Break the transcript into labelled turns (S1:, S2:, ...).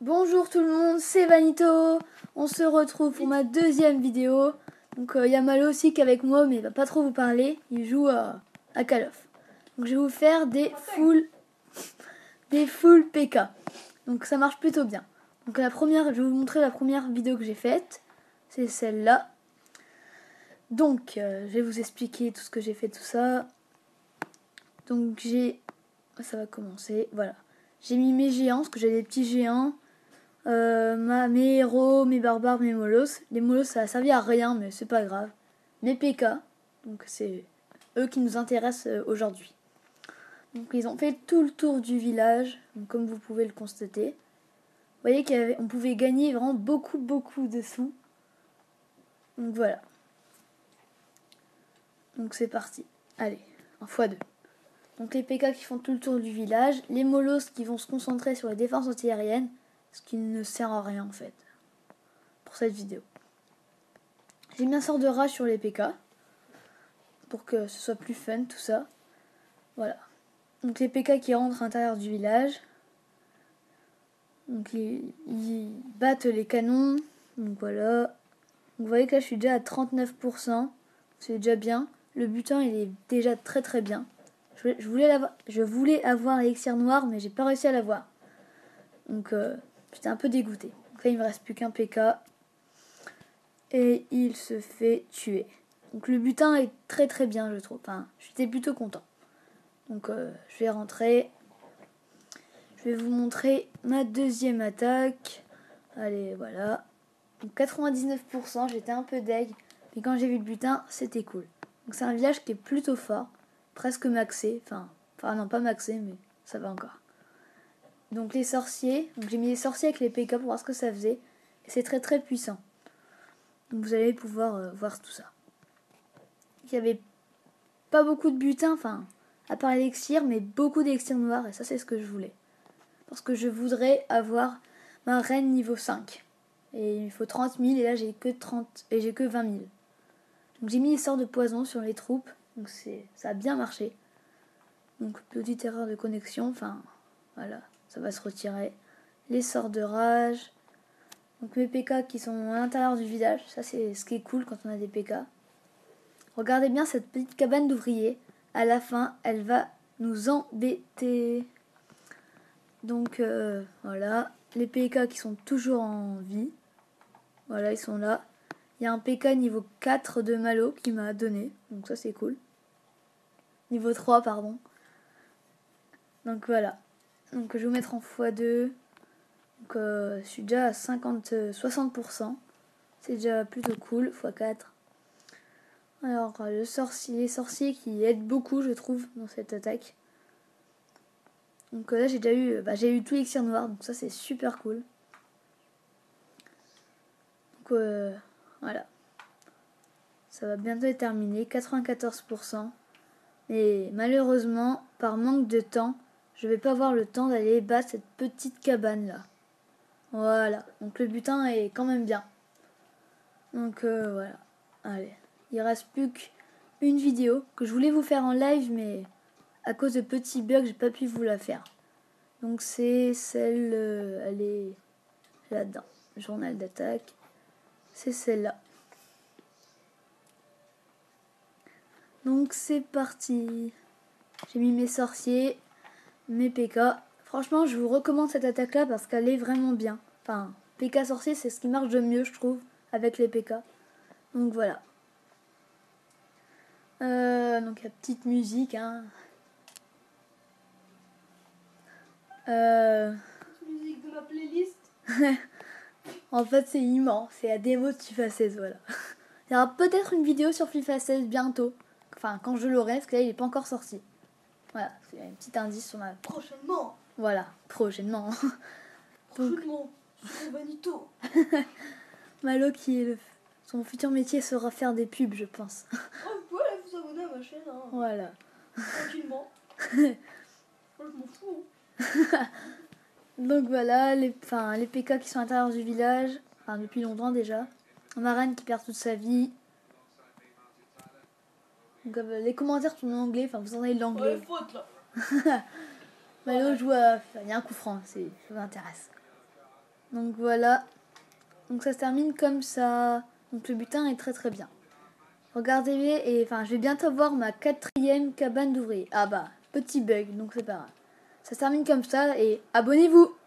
S1: Bonjour tout le monde, c'est Vanito. On se retrouve pour ma deuxième vidéo. Donc il y a Malo aussi qui est avec moi, mais il va pas trop vous parler. Il joue à Call of. Donc je vais vous faire des full PK. Donc ça marche plutôt bien. Donc je vais vous montrer la première vidéo que j'ai faite. C'est celle-là. Donc je vais vous expliquer tout ce que j'ai fait, tout ça. Donc ça va commencer. Voilà. J'ai mis mes géants, parce que j'ai des petits géants. Mes héros, mes barbares, mes molos. Les molos ça a servi à rien mais c'est pas grave. Mes PK, donc c'est eux qui nous intéressent aujourd'hui. Donc ils ont fait tout le tour du village, donc, comme vous pouvez le constater. Vous voyez qu'on pouvait gagner vraiment beaucoup de sous. Donc voilà. Donc c'est parti. Allez, en x2. Donc les PK qui font tout le tour du village. Les molos qui vont se concentrer sur les défenses antiaériennes. Ce qui ne sert à rien en fait. Pour cette vidéo. J'ai mis un sort de rage sur les PK. Pour que ce soit plus fun tout ça. Voilà. Donc les PK qui rentrent à l'intérieur du village. Donc ils battent les canons. Donc voilà. Donc, vous voyez que là je suis déjà à 39%. C'est déjà bien. Le butin il est déjà très bien. Je voulais avoir l'élixir noir mais j'ai pas réussi à l'avoir. Donc j'étais un peu dégoûté. Donc là il me reste plus qu'un PK. Et il se fait tuer. Donc le butin est très bien je trouve. Enfin j'étais plutôt content. Donc je vais rentrer. Je vais vous montrer ma deuxième attaque. Allez voilà. Donc 99%, j'étais un peu deg. Mais quand j'ai vu le butin, c'était cool. Donc c'est un village qui est plutôt fort. Presque maxé. Enfin non pas maxé mais ça va encore. Donc les sorciers. Donc j'ai mis les sorciers avec les PK pour voir ce que ça faisait. Et c'est très puissant. Donc vous allez pouvoir voir tout ça. Il y avait pas beaucoup de butin. Enfin à part l'élixir mais beaucoup d'élixir noir. Et ça c'est ce que je voulais. Parce que je voudrais avoir ma reine niveau 5. Et il me faut 30 000 et là j'ai que 20 000. Donc j'ai mis les sorts de poison sur les troupes. Donc ça a bien marché. Donc petite erreur de connexion. Enfin voilà, ça va se retirer. Les sorts de rage. Donc mes PK qui sont à l'intérieur du village. Ça c'est ce qui est cool quand on a des PK. Regardez bien cette petite cabane d'ouvriers. À la fin, elle va nous embêter. Donc voilà, les PK qui sont toujours en vie. Voilà, ils sont là. Il y a un PK niveau 4 de Malo qui m'a donné. Donc ça c'est cool. Niveau 3 pardon. Donc voilà. Donc je vais vous mettre en x2. Donc je suis déjà à 60%. C'est déjà plutôt cool. x4. Alors les sorciers qui aident beaucoup je trouve dans cette attaque. Donc là j'ai eu tout l'élixir noir. Donc ça c'est super cool. Donc voilà. Ça va bientôt être terminé, 94%. Mais malheureusement, par manque de temps, je vais pas avoir le temps d'aller battre cette petite cabane là. Voilà, donc le butin est quand même bien. Donc voilà, allez. Il reste plus qu'une vidéo que je voulais vous faire en live, mais à cause de petits bugs, j'ai pas pu vous la faire. Donc c'est celle, elle est là-dedans. Journal d'attaque, c'est celle-là. Donc c'est parti. J'ai mis mes sorciers, mes PK. Franchement, je vous recommande cette attaque-là parce qu'elle est vraiment bien. Enfin, PK sorcier, c'est ce qui marche de mieux, je trouve, avec les PK. Donc voilà. Donc il y a petite musique, hein.
S2: Musique de ma playlist.
S1: En fait, c'est immense. C'est la démo de FIFA 16, voilà. Il y aura peut-être une vidéo sur FIFA 16 bientôt. Enfin, quand je l'aurai, parce que là, il n'est pas encore sorti. Voilà, c'est un petit indice sur ma...
S2: Prochainement.
S1: Voilà, prochainement.
S2: Prochainement. Sur Vanito.
S1: Malo son futur métier sera faire des pubs, je pense.
S2: Oh, ouais, vous abonnez à ma chaîne. Hein.
S1: Voilà.
S2: Tranquillement. Moi, je m'en fous.
S1: Donc voilà, les PK qui sont à l'intérieur du village. Enfin, depuis longtemps déjà. Ma reine qui perd toute sa vie. Donc, les commentaires sont en anglais. Enfin, vous en avez l'anglais.
S2: Ouais, faute là.
S1: Malo joue à... Il y a un coup franc, ça m'intéresse. Donc voilà. Donc ça se termine comme ça. Donc le butin est très très bien. Regardez et enfin je vais bientôt avoir ma 4e cabane d'ouvriers. Ah bah, petit bug, donc c'est pas grave. Ça se termine comme ça et abonnez-vous!